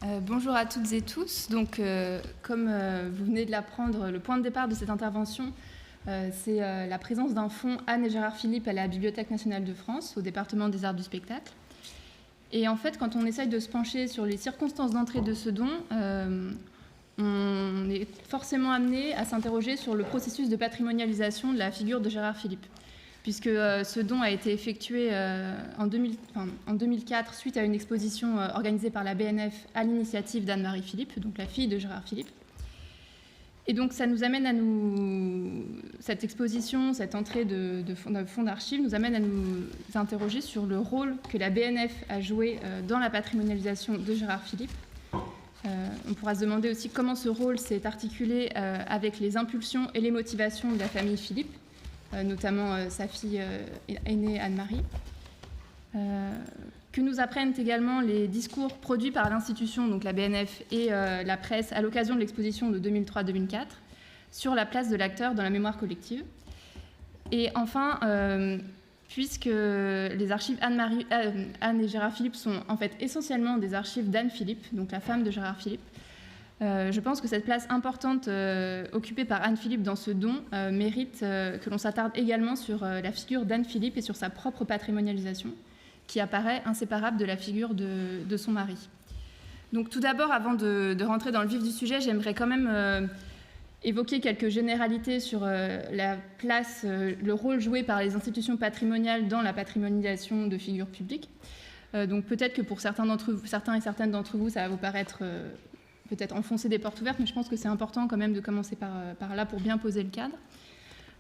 Bonjour à toutes et tous. Donc, comme vous venez de l'apprendre, le point de départ de cette intervention, c'est la présence d'un fonds Anne et Gérard Philipe à la Bibliothèque nationale de France, au département des arts du spectacle. Et en fait, quand on essaye de se pencher sur les circonstances d'entrée de ce don, on est forcément amené à s'interroger sur le processus de patrimonialisation de la figure de Gérard Philipe, puisque ce don a été effectué en 2004 suite à une exposition organisée par la BNF à l'initiative d'Anne-Marie Philipe, donc la fille de Gérard Philipe. Et donc ça nous amène cette exposition, cette entrée de fonds d'archives nous amène à nous interroger sur le rôle que la BNF a joué dans la patrimonialisation de Gérard Philipe. On pourra se demander aussi comment ce rôle s'est articulé avec les impulsions et les motivations de la famille Philipe, notamment sa fille aînée Anne-Marie. Que nous apprennent également les discours produits par l'institution, donc la BNF et la presse, à l'occasion de l'exposition de 2003-2004, sur la place de l'acteur dans la mémoire collective. Et enfin, puisque les archives Anne et Gérard Philipe sont en fait essentiellement des archives d'Anne Philipe, donc la femme de Gérard Philipe, je pense que cette place importante occupée par Anne Philipe dans ce don mérite que l'on s'attarde également sur la figure d'Anne Philipe et sur sa propre patrimonialisation, qui apparaît inséparable de la figure de son mari. Donc tout d'abord, avant de rentrer dans le vif du sujet, j'aimerais quand même évoquer quelques généralités sur la place, le rôle joué par les institutions patrimoniales dans la patrimonialisation de figures publiques. Donc peut-être que pour certains et certaines d'entre vous, ça va vous paraître peut-être enfoncer des portes ouvertes, mais je pense que c'est important quand même de commencer par là pour bien poser le cadre.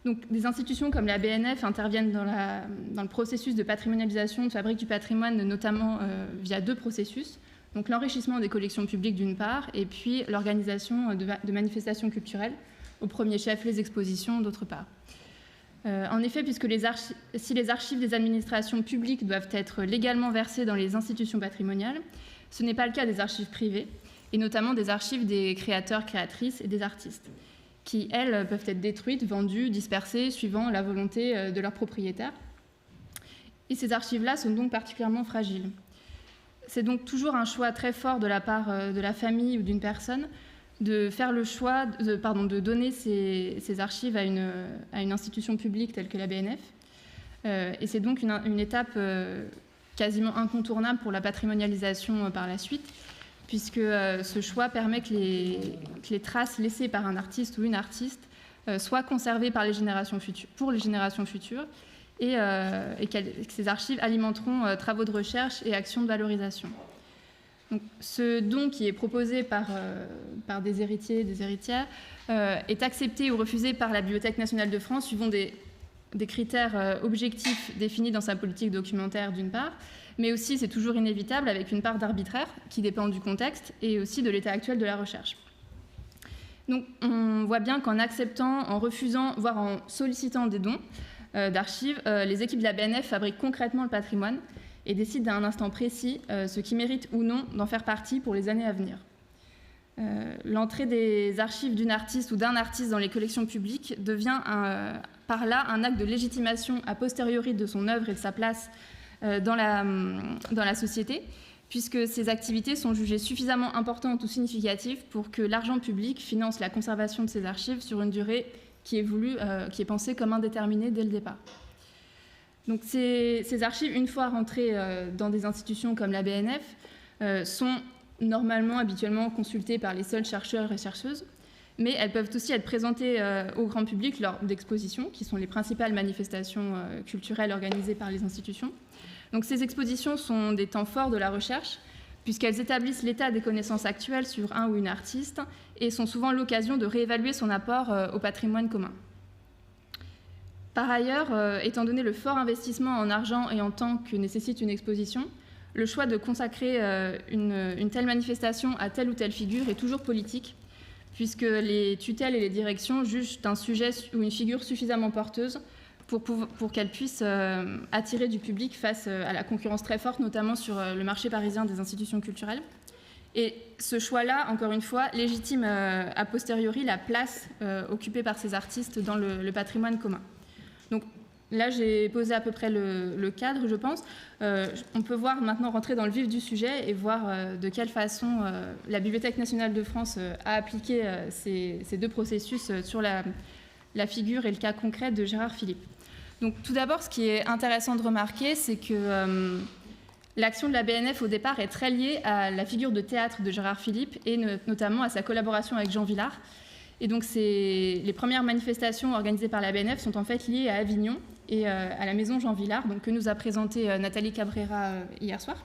Donc, des institutions comme la BNF interviennent dans le processus de patrimonialisation de Fabrique du patrimoine, notamment via deux processus. Donc, l'enrichissement des collections publiques d'une part, et puis l'organisation de manifestations culturelles, au premier chef les expositions d'autre part. En effet, puisque si les archives des administrations publiques doivent être légalement versées dans les institutions patrimoniales, ce n'est pas le cas des archives privées, et notamment des archives des créateurs, créatrices et des artistes, qui, elles, peuvent être détruites, vendues, dispersées, suivant la volonté de leurs propriétaires. Et ces archives-là sont donc particulièrement fragiles. C'est donc toujours un choix très fort de la part de la famille ou d'une personne de faire le choix de donner ces archives à une institution publique telle que la BNF. Et c'est donc une étape quasiment incontournable pour la patrimonialisation par la suite, puisque ce choix permet que les traces laissées par un artiste ou une artiste soient conservées pour les générations futures, et que ces archives alimenteront travaux de recherche et actions de valorisation. Donc, ce don qui est proposé par des héritiers et des héritières est accepté ou refusé par la Bibliothèque nationale de France suivant des critères objectifs définis dans sa politique documentaire d'une part, mais aussi c'est toujours inévitable avec une part d'arbitraire qui dépend du contexte et aussi de l'état actuel de la recherche. Donc on voit bien qu'en acceptant, en refusant, voire en sollicitant des dons d'archives, les équipes de la BNF fabriquent concrètement le patrimoine et décident à un instant précis ce qui mérite ou non d'en faire partie pour les années à venir. L'entrée des archives d'une artiste ou d'un artiste dans les collections publiques devient par là un acte de légitimation a posteriori de son œuvre et de sa place dans la société, puisque ces activités sont jugées suffisamment importantes ou significatives pour que l'argent public finance la conservation de ces archives sur une durée qui est pensée comme indéterminée dès le départ. Donc ces archives, une fois rentrées dans des institutions comme la BNF, sont normalement, habituellement consultées par les seuls chercheurs et chercheuses, mais elles peuvent aussi être présentées au grand public lors d'expositions, qui sont les principales manifestations culturelles organisées par les institutions. Donc ces expositions sont des temps forts de la recherche, puisqu'elles établissent l'état des connaissances actuelles sur un ou une artiste et sont souvent l'occasion de réévaluer son apport au patrimoine commun. Par ailleurs, étant donné le fort investissement en argent et en temps que nécessite une exposition, le choix de consacrer une telle manifestation à telle ou telle figure est toujours politique, puisque les tutelles et les directions jugent un sujet ou une figure suffisamment porteuse pour qu'elle puisse attirer du public face à la concurrence très forte, notamment sur le marché parisien des institutions culturelles. Et ce choix-là, encore une fois, légitime a posteriori la place occupée par ces artistes dans le patrimoine commun. Donc, là, j'ai posé à peu près le cadre, je pense. On peut voir maintenant rentrer dans le vif du sujet et voir de quelle façon la Bibliothèque nationale de France a appliqué ces deux processus sur la figure et le cas concret de Gérard Philipe. Donc, tout d'abord, ce qui est intéressant de remarquer, c'est que l'action de la BNF, au départ, est très liée à la figure de théâtre de Gérard Philipe et notamment à sa collaboration avec Jean Vilar. Et donc, les premières manifestations organisées par la BNF sont en fait liées à Avignon et à la maison Jean Vilar, donc, que nous a présenté Nathalie Cabrera hier soir.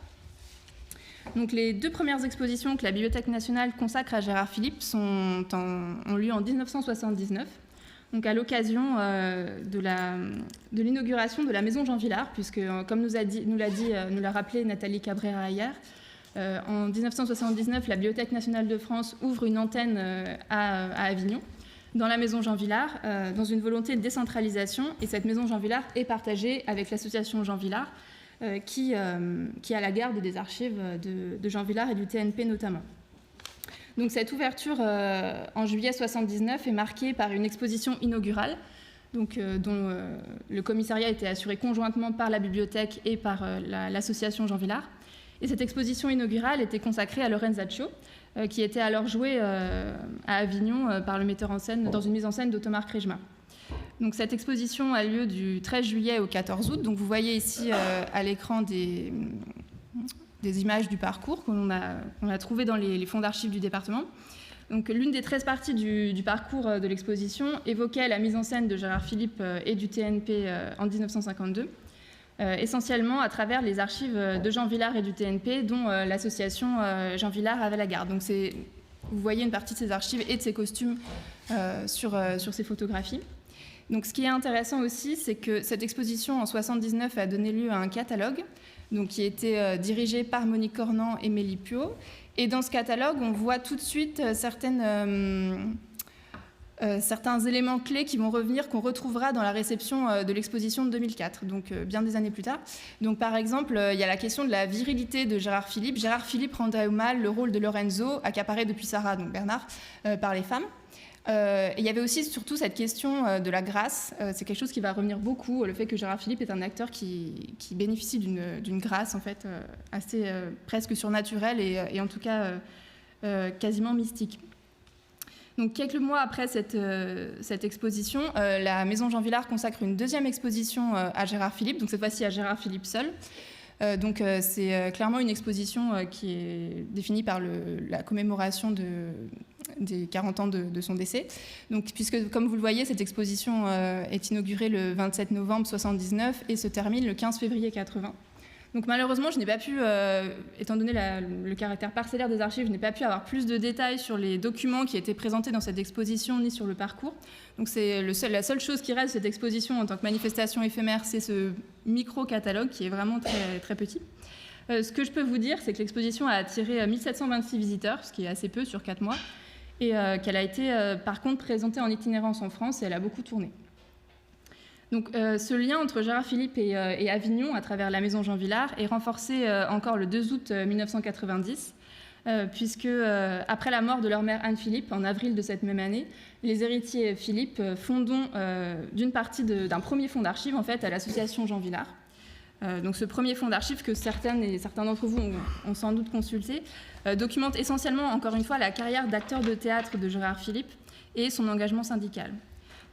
Donc, les deux premières expositions que la Bibliothèque nationale consacre à Gérard Philipe ont lieu en 1979. Donc à l'occasion de l'inauguration de la maison Jean Vilar, puisque comme nous l'a rappelé Nathalie Cabrera hier, en 1979, la Bibliothèque nationale de France ouvre une antenne à Avignon, dans la maison Jean Vilar, dans une volonté de décentralisation. Et cette maison Jean Vilar est partagée avec l'association Jean Vilar, qui a la garde des archives de Jean Vilar et du TNP notamment. Donc cette ouverture en juillet 1979 est marquée par une exposition inaugurale, donc, dont le commissariat était assuré conjointement par la bibliothèque et par l'association Jean Vilar. Et cette exposition inaugurale était consacrée à Lorenzaccio, qui était alors joué à Avignon par le metteur en scène, dans une mise en scène d'Ottomar Kretschmer. Donc cette exposition a lieu du 13 juillet au 14 août. Donc vous voyez ici à l'écran des images du parcours qu'on a trouvé dans les fonds d'archives du département. Donc, l'une des 13 parties du parcours de l'exposition évoquait la mise en scène de Gérard Philipe et du TNP en 1952, essentiellement à travers les archives de Jean Vilar et du TNP, dont l'association Jean Vilar avait la garde. Donc, vous voyez une partie de ces archives et de ces costumes sur ces photographies. Donc, ce qui est intéressant aussi, c'est que cette exposition en 1979 a donné lieu à un catalogue, donc, qui était dirigé par Monique Cornan et Mélie Puot. Et dans ce catalogue, on voit tout de suite certains éléments clés qui vont revenir, qu'on retrouvera dans la réception de l'exposition de 2004, donc bien des années plus tard. Donc, par exemple, il y a la question de la virilité de Gérard Philipe. Gérard Philipe rendrait au mal le rôle de Lorenzo, accaparé depuis Sarah, donc Bernard, par les femmes. Et il y avait aussi surtout cette question de la grâce. C'est quelque chose qui va revenir beaucoup, le fait que Gérard Philipe est un acteur qui bénéficie d'une grâce en fait assez presque surnaturelle et en tout cas quasiment mystique. Donc quelques mois après cette exposition, la maison Jean Vilar consacre une deuxième exposition à Gérard Philipe, donc cette fois-ci à Gérard Philipe seul. Donc c'est clairement une exposition qui est définie par la commémoration des 40 ans de son décès. Donc, puisque, comme vous le voyez, cette exposition est inaugurée le 27 novembre 1979 et se termine le 15 février 1980. Donc malheureusement, je n'ai pas pu, étant donné le caractère parcellaire des archives, je n'ai pas pu avoir plus de détails sur les documents qui étaient présentés dans cette exposition ni sur le parcours. Donc c'est la seule chose qui reste de cette exposition en tant que manifestation éphémère, c'est ce micro-catalogue qui est vraiment très, très petit. Ce que je peux vous dire, c'est que l'exposition a attiré 1726 visiteurs, ce qui est assez peu sur 4 mois, et qu'elle a été par contre présentée en itinérance en France et elle a beaucoup tourné. Donc, ce lien entre Gérard Philipe et Avignon, à travers la maison Jean Vilar, est renforcé encore le 2 août 1990, puisque, après la mort de leur mère Anne Philipe, en avril de cette même année, les héritiers Philippe font don d'une partie d'un premier fonds d'archives, en fait, à l'association Jean Vilar. Donc, ce premier fonds d'archives que certaines et certains d'entre vous ont sans doute consulté, documente essentiellement, encore une fois, la carrière d'acteur de théâtre de Gérard Philipe et son engagement syndical.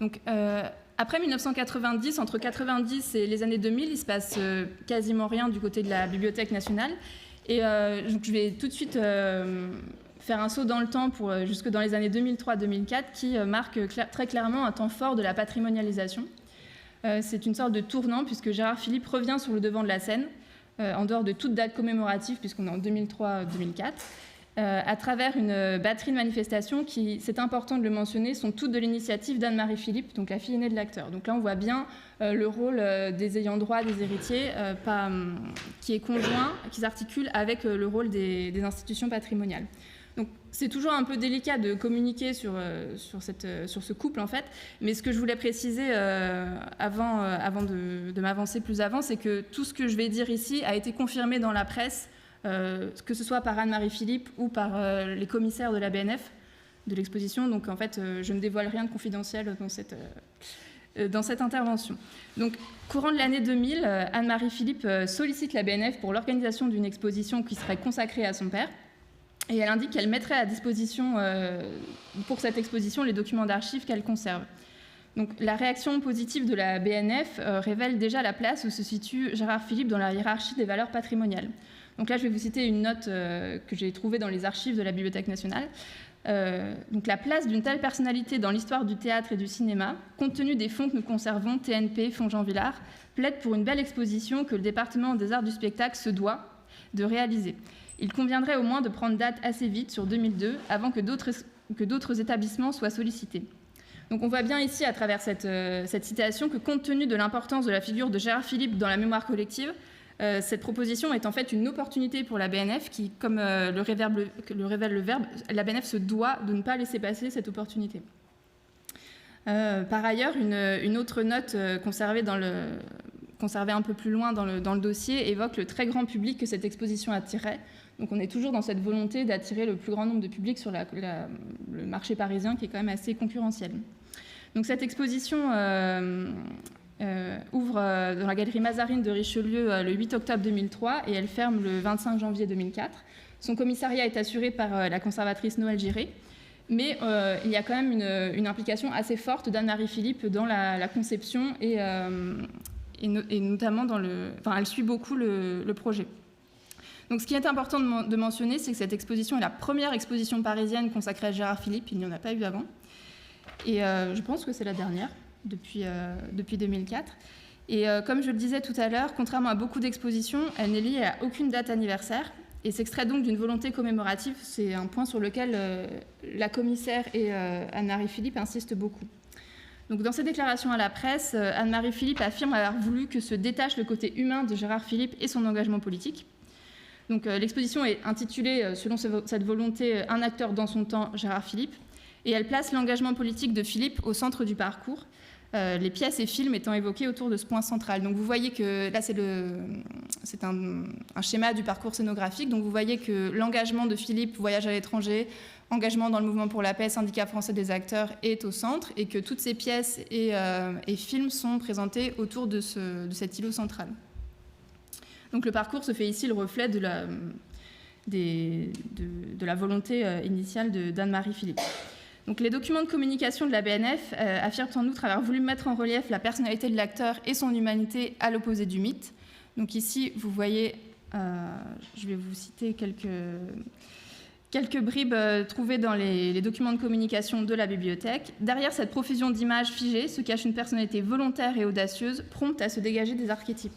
Donc, après 1990, entre 90 et les années 2000, il se passe quasiment rien du côté de la Bibliothèque nationale. Et donc je vais tout de suite faire un saut dans le temps jusque dans les années 2003-2004, qui marque très clairement un temps fort de la patrimonialisation. C'est une sorte de tournant, puisque Gérard Philipe revient sur le devant de la scène, en dehors de toute date commémorative, puisqu'on est en 2003-2004. À travers une batterie de manifestations qui, c'est important de le mentionner, sont toutes de l'initiative d'Anne-Marie Philippe, donc la fille aînée de l'acteur. Donc là, on voit bien le rôle des ayants droit, des héritiers, qui est conjoint, qui s'articule avec le rôle des institutions patrimoniales. Donc c'est toujours un peu délicat de communiquer sur ce couple, en fait, mais ce que je voulais préciser avant de m'avancer plus avant, c'est que tout ce que je vais dire ici a été confirmé dans la presse, que ce soit par Anne-Marie Philippe ou par les commissaires de la BNF de l'exposition. Donc en fait, je ne dévoile rien de confidentiel dans cette intervention. Donc, courant de l'année 2000, Anne-Marie Philippe sollicite la BNF pour l'organisation d'une exposition qui serait consacrée à son père. Et elle indique qu'elle mettrait à disposition pour cette exposition les documents d'archives qu'elle conserve. Donc, la réaction positive de la BNF révèle déjà la place où se situe Gérard Philippe dans la hiérarchie des valeurs patrimoniales. Donc là, je vais vous citer une note que j'ai trouvée dans les archives de la Bibliothèque nationale. Donc, la place d'une telle personnalité dans l'histoire du théâtre et du cinéma, compte tenu des fonds que nous conservons, TNP, Fonds Jean Villard, plaide pour une belle exposition que le département des arts du spectacle se doit de réaliser. Il conviendrait au moins de prendre date assez vite, sur 2002, avant que d'autres établissements soient sollicités. Donc on voit bien ici, à travers cette citation, que compte tenu de l'importance de la figure de Gérard Philippe dans la mémoire collective, cette proposition est en fait une opportunité pour la BNF qui, comme le révèle le verbe, la BNF se doit de ne pas laisser passer cette opportunité. Par ailleurs, une autre note conservée un peu plus loin dans le dossier évoque le très grand public que cette exposition attirait. Donc on est toujours dans cette volonté d'attirer le plus grand nombre de publics sur le marché parisien qui est quand même assez concurrentiel. Donc cette exposition ouvre dans la galerie Mazarine de Richelieu le 8 octobre 2003 et elle ferme le 25 janvier 2004. Son commissariat est assuré par la conservatrice Noël Giré, mais il y a quand même une implication assez forte d'Anne-Marie Philippe dans la conception et notamment elle suit beaucoup le projet. Donc, ce qui est important de mentionner, c'est que cette exposition est la première exposition parisienne consacrée à Gérard Philippe. Il n'y en a pas eu avant. Et je pense que c'est la dernière, depuis 2004. Et comme je le disais tout à l'heure, contrairement à beaucoup d'expositions, elle n'est liée à aucune date anniversaire et s'extrait donc d'une volonté commémorative. C'est un point sur lequel la commissaire et Anne-Marie Philippe insistent beaucoup. Donc, dans ses déclarations à la presse, Anne-Marie Philippe affirme avoir voulu que se détache le côté humain de Gérard Philippe et son engagement politique. Donc, l'exposition est intitulée, selon cette volonté, « Un acteur dans son temps, Gérard Philippe », et elle place l'engagement politique de Philippe au centre du parcours, les pièces et films étant évoqués autour de ce point central. Donc, vous voyez que là, c'est un schéma du parcours scénographique. Donc, vous voyez que l'engagement de Philippe, voyage à l'étranger, engagement dans le mouvement pour la paix, syndicat français des acteurs, est au centre, et que toutes ces pièces et films sont présentés autour de cet îlot central. Donc le parcours se fait ici le reflet de la volonté initiale d'Anne-Marie Philippe. Donc les documents de communication de la BNF affirment en outre avoir voulu mettre en relief la personnalité de l'acteur et son humanité à l'opposé du mythe. Donc ici, vous voyez, je vais vous citer quelques bribes trouvées dans les documents de communication de la bibliothèque. Derrière cette profusion d'images figées se cache une personnalité volontaire et audacieuse, prompte à se dégager des archétypes.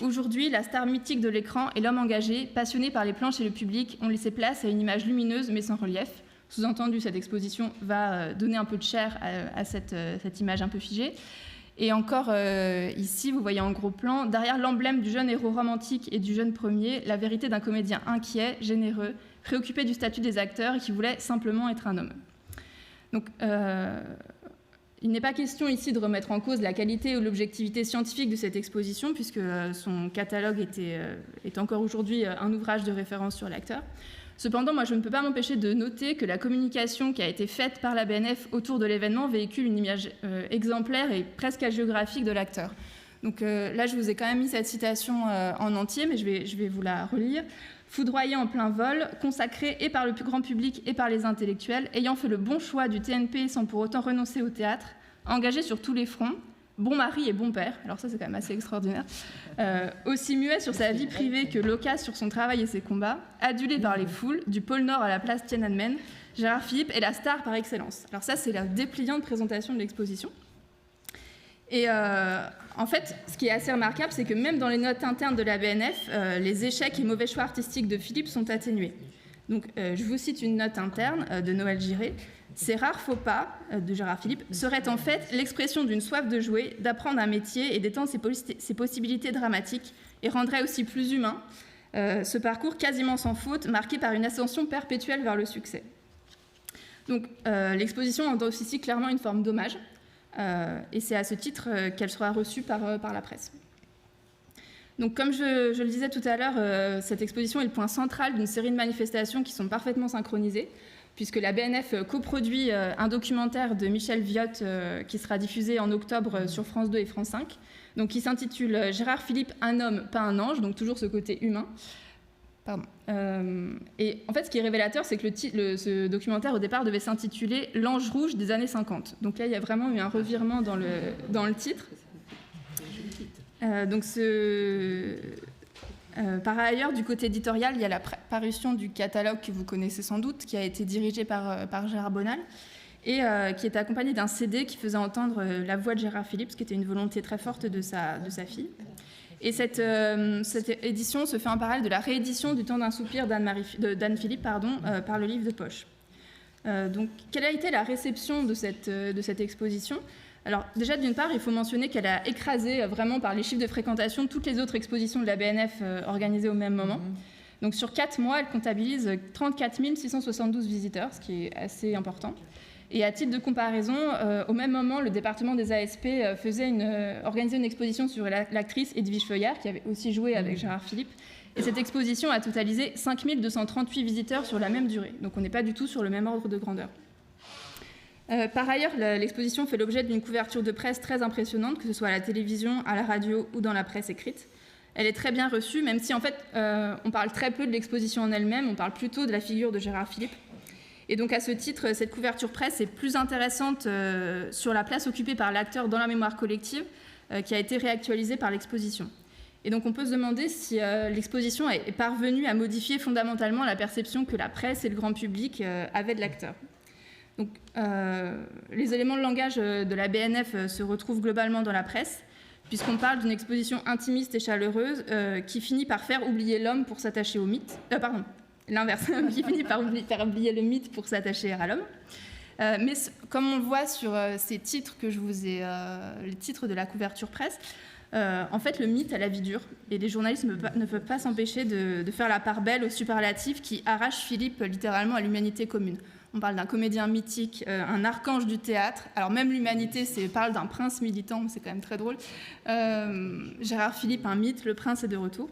Aujourd'hui, la star mythique de l'écran et l'homme engagé, passionné par les planches et le public, ont laissé place à une image lumineuse mais sans relief. Sous-entendu, cette exposition va donner un peu de chair à cette image un peu figée. Et encore ici, vous voyez en gros plan, derrière l'emblème du jeune héros romantique et du jeune premier, la vérité d'un comédien inquiet, généreux, préoccupé du statut des acteurs et qui voulait simplement être un homme. Donc, il n'est pas question ici de remettre en cause la qualité ou l'objectivité scientifique de cette exposition, puisque son catalogue est encore aujourd'hui un ouvrage de référence sur l'acteur. Cependant, moi, je ne peux pas m'empêcher de noter que la communication qui a été faite par la BNF autour de l'événement véhicule une image exemplaire et presque hagiographique de l'acteur. Donc là, je vous ai quand même mis cette citation en entier, mais je vais vous la relire. Foudroyé en plein vol, consacré et par le plus grand public et par les intellectuels, ayant fait le bon choix du TNP sans pour autant renoncer au théâtre, engagé sur tous les fronts, bon mari et bon père, alors ça c'est quand même assez extraordinaire, aussi muet sur sa vie privée que loquace sur son travail et ses combats, adulé par les foules, du pôle Nord à la place Tiananmen, Gérard Philippe est la star par excellence. Alors ça c'est la dépliante présentation de l'exposition. Et en fait, ce qui est assez remarquable, c'est que même dans les notes internes de la BNF, les échecs et mauvais choix artistiques de Philippe sont atténués. Donc, je vous cite une note interne de Noël Giré. Ces rares faux pas de Gérard Philippe seraient en fait l'expression d'une soif de jouer, d'apprendre un métier et d'étendre ses possibilités dramatiques et rendraient aussi plus humain ce parcours quasiment sans faute, marqué par une ascension perpétuelle vers le succès. Donc, l'exposition endosse ici clairement une forme d'hommage. Et c'est à ce titre qu'elle sera reçue par la presse. Donc, comme je le disais tout à l'heure, cette exposition est le point central d'une série de manifestations qui sont parfaitement synchronisées, puisque la BNF coproduit un documentaire de Michel Viotte qui sera diffusé en octobre sur France 2 et France 5, donc qui s'intitule « Gérard Philipe, un homme, pas un ange », donc toujours ce côté humain. Pardon. Et en fait, ce qui est révélateur, c'est que ce documentaire, au départ, devait s'intituler « L'ange rouge des années 50 ». Donc là, il y a vraiment eu un revirement dans le titre. Par ailleurs, du côté éditorial, il y a la parution du catalogue que vous connaissez sans doute, qui a été dirigé par Gérard Bonal, et qui est accompagné d'un CD qui faisait entendre la voix de Gérard Philippe, ce qui était une volonté très forte de sa fille. Et cette édition se fait en parallèle de la réédition du Temps d'un soupir d'Anne Philippe par le livre de poche. Donc, quelle a été la réception de cette exposition ? Alors déjà, d'une part, il faut mentionner qu'elle a écrasé vraiment par les chiffres de fréquentation toutes les autres expositions de la BNF organisées au même moment. Donc sur 4 mois, elle comptabilise 34 672 visiteurs, ce qui est assez important. Et à titre de comparaison, au même moment, le département des ASP organisait une exposition sur l'actrice Edwige Feuillard, qui avait aussi joué avec Gérard Philippe. Et cette exposition a totalisé 5 238 visiteurs sur la même durée. Donc on n'est pas du tout sur le même ordre de grandeur. Par ailleurs, l'exposition fait l'objet d'une couverture de presse très impressionnante, que ce soit à la télévision, à la radio ou dans la presse écrite. Elle est très bien reçue, même si en fait on parle très peu de l'exposition en elle-même, on parle plutôt de la figure de Gérard Philippe. Et donc à ce titre, cette couverture presse est plus intéressante sur la place occupée par l'acteur dans la mémoire collective, qui a été réactualisée par l'exposition. Et donc on peut se demander si l'exposition est parvenue à modifier fondamentalement la perception que la presse et le grand public avaient de l'acteur. Donc, les éléments de langage de la BNF se retrouvent globalement dans la presse, puisqu'on parle d'une exposition intimiste et chaleureuse qui finit par faire oublier l'homme pour s'attacher au mythe. L'inverse, qui finit par faire oublier le mythe pour s'attacher à l'homme. Mais comme on le voit sur ces titres que je vous ai, les titres de la couverture presse, en fait, le mythe a la vie dure, et les journalistes ne peuvent pas s'empêcher de faire la part belle aux superlatifs qui arrachent Philippe littéralement à l'humanité commune. On parle d'un comédien mythique, un archange du théâtre. Alors même l'humanité parle d'un prince militant, c'est quand même très drôle. Gérard Philippe, un mythe, le prince est de retour.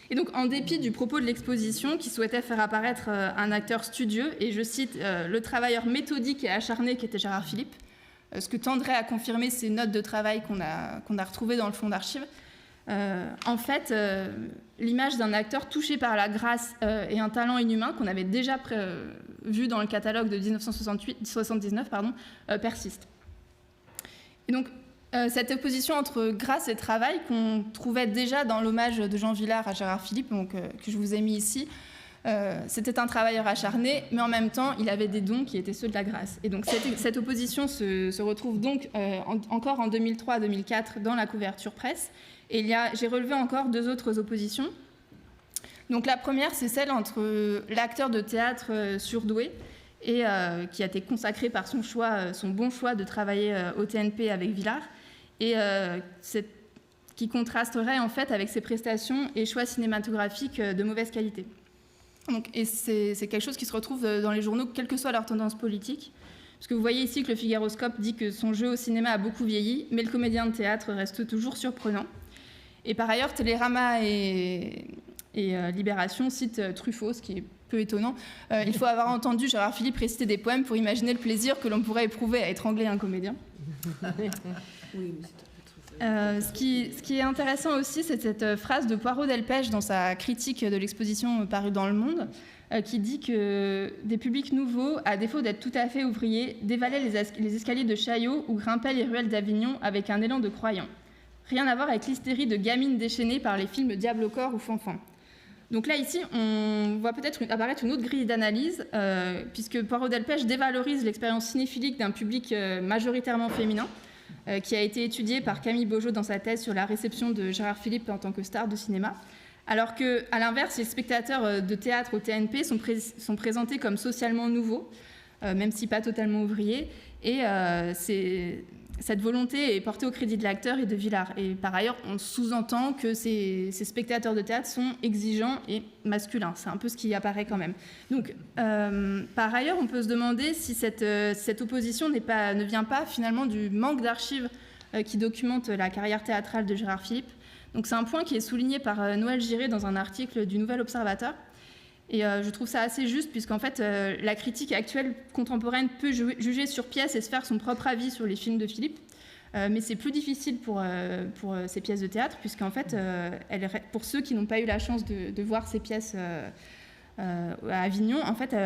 Et donc en dépit du propos de l'exposition qui souhaitait faire apparaître un acteur studieux, et je cite le travailleur méthodique et acharné qui était Gérard Philippe, ce que tendrait à confirmer ces notes de travail qu'on a retrouvées dans le fonds d'archives. En fait, l'image d'un acteur touché par la grâce et un talent inhumain qu'on avait déjà vu dans le catalogue de 1979 persiste. Et donc, cette opposition entre grâce et travail qu'on trouvait déjà dans l'hommage de Jean Vilar à Gérard Philippe, donc, que je vous ai mis ici, c'était un travailleur acharné, mais en même temps, il avait des dons qui étaient ceux de la grâce. Et donc, cette opposition se retrouve donc encore en 2003-2004 dans la couverture presse. Et j'ai relevé encore 2 autres oppositions. Donc la première, c'est celle entre l'acteur de théâtre surdoué et qui a été consacré par son bon choix de travailler au TNP avec Vilar, et qui contrasterait en fait avec ses prestations et choix cinématographiques de mauvaise qualité. Et c'est quelque chose qui se retrouve dans les journaux, quelle que soit leur tendance politique. Parce que vous voyez ici que le Figaroscope dit que son jeu au cinéma a beaucoup vieilli, mais le comédien de théâtre reste toujours surprenant. Et par ailleurs, Télérama et Libération citent Truffaut, ce qui est peu étonnant. Il faut avoir entendu Gérard Philippe réciter des poèmes pour imaginer le plaisir que l'on pourrait éprouver à étrangler un comédien. Ce qui est intéressant aussi, c'est cette phrase de Poirot-Delpech dans sa critique de l'exposition parue dans Le Monde, qui dit que des publics nouveaux, à défaut d'être tout à fait ouvriers, dévalaient les escaliers de Chaillot ou grimpaient les ruelles d'Avignon avec un élan de croyants. Rien à voir avec l'hystérie de gamines déchaînées par les films Diable au corps ou Fanfan. Donc là, ici, on voit peut-être apparaître une autre grille d'analyse, puisque Poirot-Delpech dévalorise l'expérience cinéphilique d'un public majoritairement féminin, qui a été étudié par Camille Beaujeau dans sa thèse sur la réception de Gérard Philippe en tant que star de cinéma, alors qu'à l'inverse, les spectateurs de théâtre au TNP sont présentés comme socialement nouveaux, même si pas totalement ouvriers, et cette volonté est portée au crédit de l'acteur et de Vilar. Et par ailleurs, on sous-entend que ces spectateurs de théâtre sont exigeants et masculins. C'est un peu ce qui apparaît quand même. Donc, par ailleurs, on peut se demander si cette opposition ne vient pas finalement du manque d'archives qui documentent la carrière théâtrale de Gérard Philippe. Donc c'est un point qui est souligné par Noël Giré dans un article du Nouvel Observateur. Et je trouve ça assez juste, puisqu'en fait, la critique actuelle contemporaine peut juger sur pièce et se faire son propre avis sur les films de Philippe. Mais c'est plus difficile pour ces pièces de théâtre, puisqu'en fait, pour ceux qui n'ont pas eu la chance de voir ces pièces à Avignon, en fait,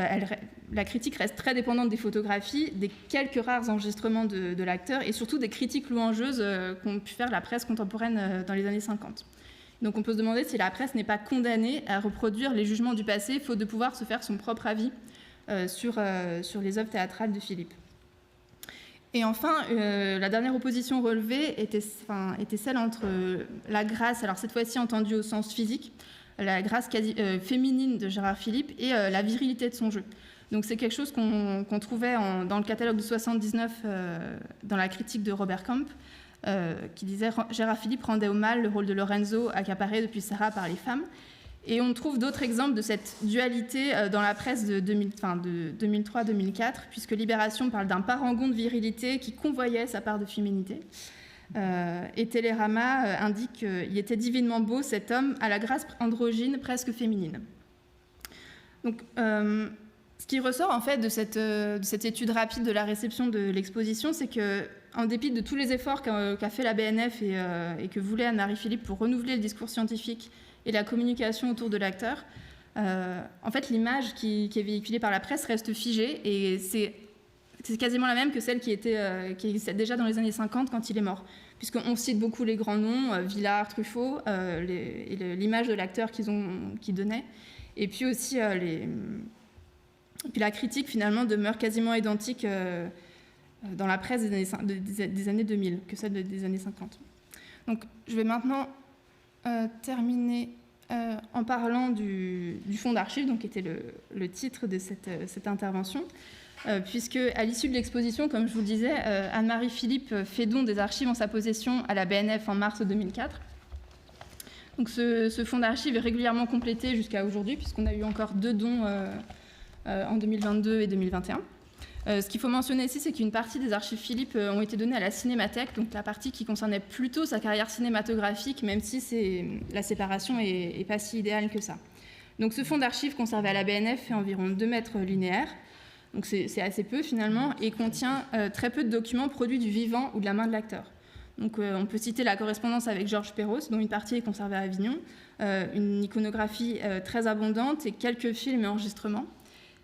la critique reste très dépendante des photographies, des quelques rares enregistrements de l'acteur, et surtout des critiques louangeuses qu'ont pu faire la presse contemporaine dans les années 50. Donc on peut se demander si la presse n'est pas condamnée à reproduire les jugements du passé, faute de pouvoir se faire son propre avis sur les œuvres théâtrales de Philippe. Et enfin, la dernière opposition relevée était celle entre la grâce, alors cette fois-ci entendue au sens physique, la grâce féminine de Gérard Philipe et la virilité de son jeu. Donc c'est quelque chose qu'on trouvait dans le catalogue de 79 dans la critique de Robert Camp, qui disait « Gérard Philipe rendait au mal le rôle de Lorenzo accaparé depuis Sarah par les femmes ». Et on trouve d'autres exemples de cette dualité dans la presse de 2003-2004, puisque Libération parle d'un parangon de virilité qui convoyait sa part de féminité. Et Télérama indique qu'il était divinement beau, cet homme, à la grâce androgyne presque féminine. Donc, ce qui ressort en fait de cette étude rapide de la réception de l'exposition, c'est qu'en dépit de tous les efforts qu'a fait la BNF et que voulait Anne-Marie Philippe pour renouveler le discours scientifique et la communication autour de l'acteur, en fait, l'image qui est véhiculée par la presse reste figée et c'est quasiment la même que celle qui existait déjà dans les années 50 quand il est mort, puisqu'on cite beaucoup les grands noms, Villard, Truffaut, l'image de l'acteur qu'ils donnaient, et puis aussi puis la critique finalement demeure quasiment identique dans la presse des années 2000 que celle des années 50. Donc je vais maintenant terminer en parlant du fonds d'archives, donc qui était le titre de cette intervention, puisque à l'issue de l'exposition, comme je vous le disais, Anne-Marie Philippe fait don des archives en sa possession à la BNF en mars 2004. Donc ce fonds d'archives est régulièrement complété jusqu'à aujourd'hui, puisqu'on a eu encore 2 dons en 2022 et 2021. Ce qu'il faut mentionner ici, c'est qu'une partie des archives Philippe ont été données à la Cinémathèque, donc la partie qui concernait plutôt sa carrière cinématographique, même si la séparation n'est pas si idéale que ça. Donc ce fonds d'archives conservé à la BNF fait environ 2 mètres linéaires, donc c'est assez peu finalement, et contient très peu de documents produits du vivant ou de la main de l'acteur. Donc on peut citer la correspondance avec Georges Perros, dont une partie est conservée à Avignon, une iconographie très abondante et quelques films et enregistrements.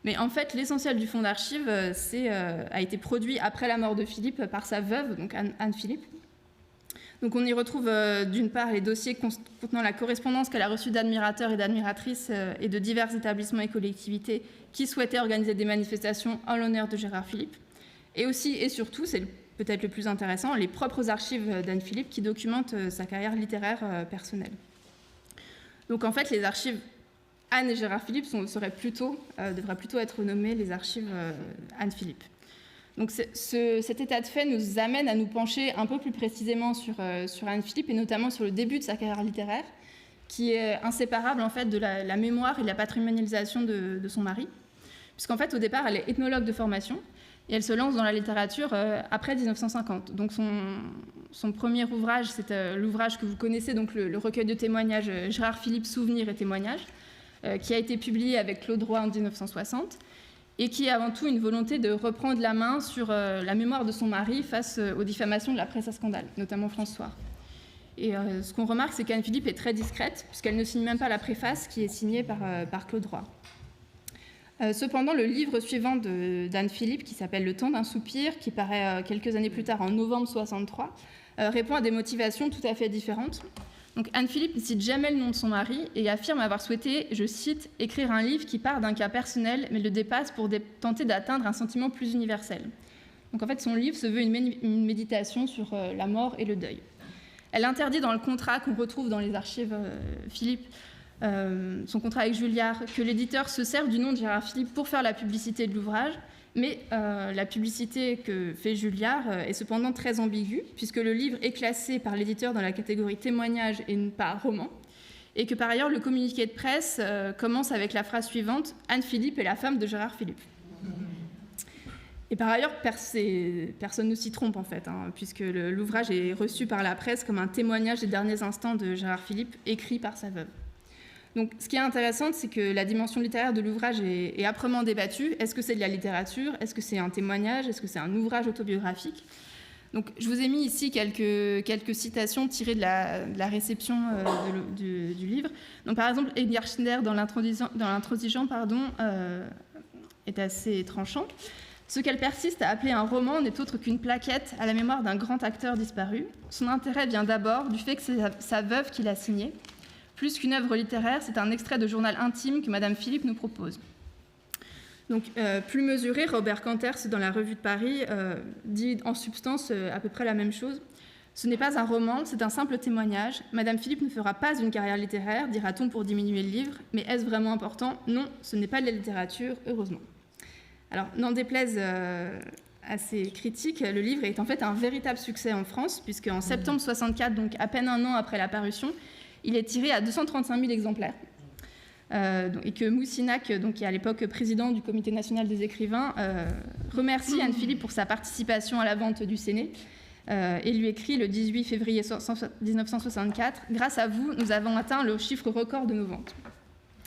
Mais en fait, l'essentiel du fonds d'archives a été produit après la mort de Philippe par sa veuve, donc Anne Philippe. Donc on y retrouve d'une part les dossiers contenant la correspondance qu'elle a reçue d'admirateurs et d'admiratrices et de divers établissements et collectivités qui souhaitaient organiser des manifestations en l'honneur de Gérard Philippe. Et aussi et surtout, c'est peut-être le plus intéressant, les propres archives d'Anne Philippe qui documentent sa carrière littéraire personnelle. Donc en fait, les archives Anne et Gérard Philippe devraient plutôt être nommées les archives Anne Philippe. Donc cet état de fait nous amène à nous pencher un peu plus précisément sur Anne Philippe et notamment sur le début de sa carrière littéraire, qui est inséparable en fait de la mémoire et de la patrimonialisation de son mari, puisqu'en fait au départ elle est ethnologue de formation et elle se lance dans la littérature après 1950. Donc son premier ouvrage, c'est l'ouvrage que vous connaissez, donc le recueil de témoignages Gérard Philippe, Souvenirs et témoignages, qui a été publié avec Claude Roy en 1960 et qui est avant tout une volonté de reprendre la main sur la mémoire de son mari face aux diffamations de la presse à scandale, notamment François. Et ce qu'on remarque, c'est qu'Anne Philippe est très discrète, puisqu'elle ne signe même pas la préface qui est signée par Claude Roy. Cependant, le livre suivant d'Anne Philippe, qui s'appelle « Le temps d'un soupir », qui paraît quelques années plus tard, en novembre 1963, répond à des motivations tout à fait différentes. Donc Anne Philippe ne cite jamais le nom de son mari et affirme avoir souhaité, je cite, « écrire un livre qui part d'un cas personnel mais le dépasse pour tenter d'atteindre un sentiment plus universel ». Donc en fait, son livre se veut une méditation sur la mort et le deuil. Elle interdit dans le contrat qu'on retrouve dans les archives Philippe, son contrat avec Julliard, que l'éditeur se serve du nom de Gérard Philippe pour faire la publicité de l'ouvrage, mais la publicité que fait Julliard est cependant très ambiguë, puisque le livre est classé par l'éditeur dans la catégorie témoignage et pas roman, et que par ailleurs le communiqué de presse commence avec la phrase suivante « Anne Philippe est la femme de Gérard Philippe ». Et par ailleurs, personne ne s'y trompe en fait, puisque l'ouvrage est reçu par la presse comme un témoignage des derniers instants de Gérard Philipe, écrit par sa veuve. Donc, ce qui est intéressant, c'est que la dimension littéraire de l'ouvrage est âprement débattue. Est-ce que c'est de la littérature? Est-ce que c'est un témoignage? Est-ce que c'est un ouvrage autobiographique? Donc, je vous ai mis ici quelques citations tirées de la réception du livre. Donc, par exemple, Edgar Schindler, dans l'Intransigeant, est assez tranchant. Ce qu'elle persiste à appeler un roman n'est autre qu'une plaquette à la mémoire d'un grand acteur disparu. Son intérêt vient d'abord du fait que c'est sa veuve qui l'a signé. Plus qu'une œuvre littéraire, c'est un extrait de journal intime que Madame Philippe nous propose. Donc, plus mesuré, Robert Canters, dans la Revue de Paris, dit en substance à peu près la même chose. Ce n'est pas un roman, c'est un simple témoignage. Madame Philippe ne fera pas une carrière littéraire, dira-t-on pour diminuer le livre. Mais est-ce vraiment important? Non, ce n'est pas de la littérature, heureusement. Alors, n'en déplaise à ces critiques, le livre est en fait un véritable succès en France, puisqu'en septembre 64, donc à peine un an après la parution, il est tiré à 235 000 exemplaires. Et que Moussinac, donc, qui est à l'époque président du Comité national des écrivains, remercie Anne Philippe pour sa participation à la vente du Séné et lui écrit le 18 février 1964 « Grâce à vous, nous avons atteint le chiffre record de nos ventes ».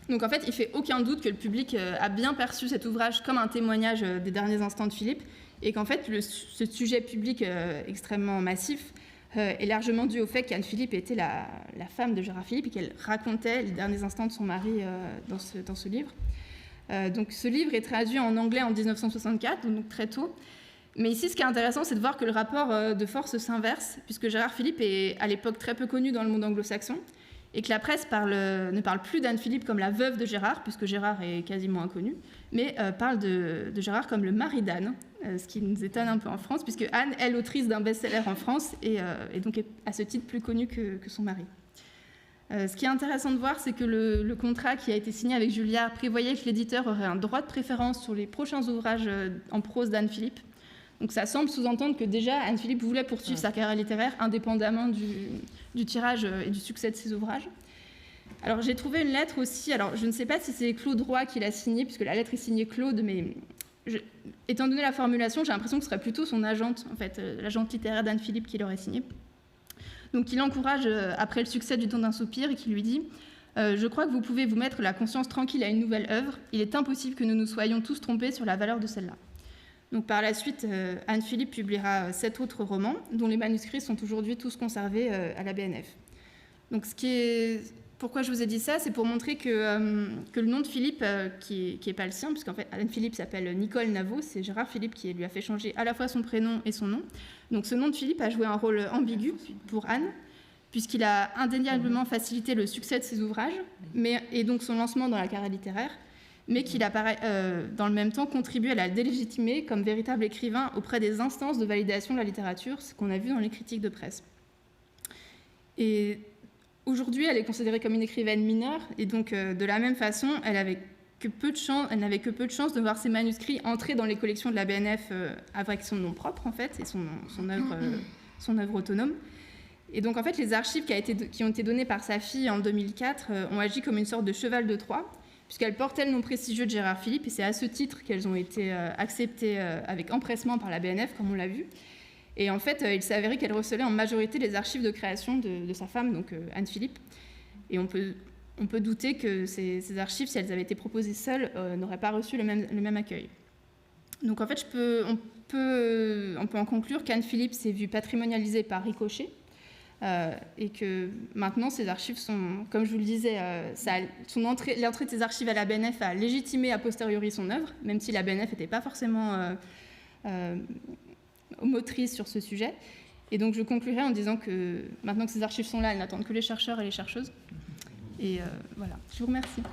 Donc en fait, il ne fait aucun doute que le public a bien perçu cet ouvrage comme un témoignage des derniers instants de Philippe et qu'en fait, ce sujet public extrêmement massif est largement dû au fait qu'Anne Philippe était la femme de Gérard Philippe et qu'elle racontait les derniers instants de son mari dans ce livre. Donc ce livre est traduit en anglais en 1964, donc très tôt. Mais ici, ce qui est intéressant, c'est de voir que le rapport de force s'inverse, puisque Gérard Philippe est à l'époque très peu connu dans le monde anglo-saxon, et que la presse ne parle plus d'Anne Philippe comme la veuve de Gérard, puisque Gérard est quasiment inconnu, mais parle de Gérard comme le mari d'Anne, ce qui nous étonne un peu en France, puisque Anne est l'autrice d'un best-seller en France, et donc est à ce titre plus connue que son mari. Ce qui est intéressant de voir, c'est que le contrat qui a été signé avec Julliard prévoyait que l'éditeur aurait un droit de préférence sur les prochains ouvrages en prose d'Anne Philippe. Donc ça semble sous-entendre que déjà Anne Philippe voulait poursuivre sa carrière littéraire indépendamment du tirage et du succès de ses ouvrages. Alors j'ai trouvé une lettre aussi, alors je ne sais pas si c'est Claude Roy qui l'a signée, puisque la lettre est signée Claude, mais étant donné la formulation, j'ai l'impression que ce serait plutôt son agente, en fait, l'agente littéraire d'Anne Philippe qui l'aurait signée. Donc il l'encourage après le succès du Temps d'un soupir et qui lui dit « Je crois que vous pouvez vous mettre la conscience tranquille à une nouvelle œuvre. Il est impossible que nous nous soyons tous trompés sur la valeur de celle-là. » Donc, par la suite, Anne Philippe publiera 7 autres romans, dont les manuscrits sont aujourd'hui tous conservés à la BNF. Donc, pourquoi je vous ai dit ça, c'est pour montrer que le nom de Philippe, qui est pas le sien, puisqu'en fait, Anne Philippe s'appelle Nicole Navot, c'est Gérard Philippe qui lui a fait changer à la fois son prénom et son nom. Donc, ce nom de Philippe a joué un rôle ambigu pour Anne, puisqu'il a indéniablement facilité le succès de ses ouvrages, et donc son lancement dans la carrière littéraire, mais qu'il a dans le même temps contribué à la délégitimer comme véritable écrivain auprès des instances de validation de la littérature, ce qu'on a vu dans les critiques de presse. Et aujourd'hui, elle est considérée comme une écrivaine mineure, et donc de la même façon, elle n'avait que peu de chance de voir ses manuscrits entrer dans les collections de la BNF avec son nom propre, en fait, et son œuvre autonome. Et donc, en fait, les archives qui ont été données par sa fille en 2004 ont agi comme une sorte de cheval de Troie, puisqu'elles portaient le nom prestigieux de Gérard Philippe, et c'est à ce titre qu'elles ont été acceptées avec empressement par la BNF, comme on l'a vu. Et en fait, il s'est avéré qu'elle recelaient en majorité les archives de création de sa femme, donc Anne Philippe. Et on peut douter que ces archives, si elles avaient été proposées seules, n'auraient pas reçu le même accueil. Donc en fait, on peut en conclure qu'Anne Philippe s'est vue patrimonialisée par ricochet, et que maintenant ces archives sont, comme je vous le disais, l'entrée de ces archives à la BNF a légitimé a posteriori son œuvre, même si la BNF n'était pas forcément motrice sur ce sujet. Et donc je conclurai en disant que maintenant que ces archives sont là, elles n'attendent que les chercheurs et les chercheuses. Et voilà, je vous remercie.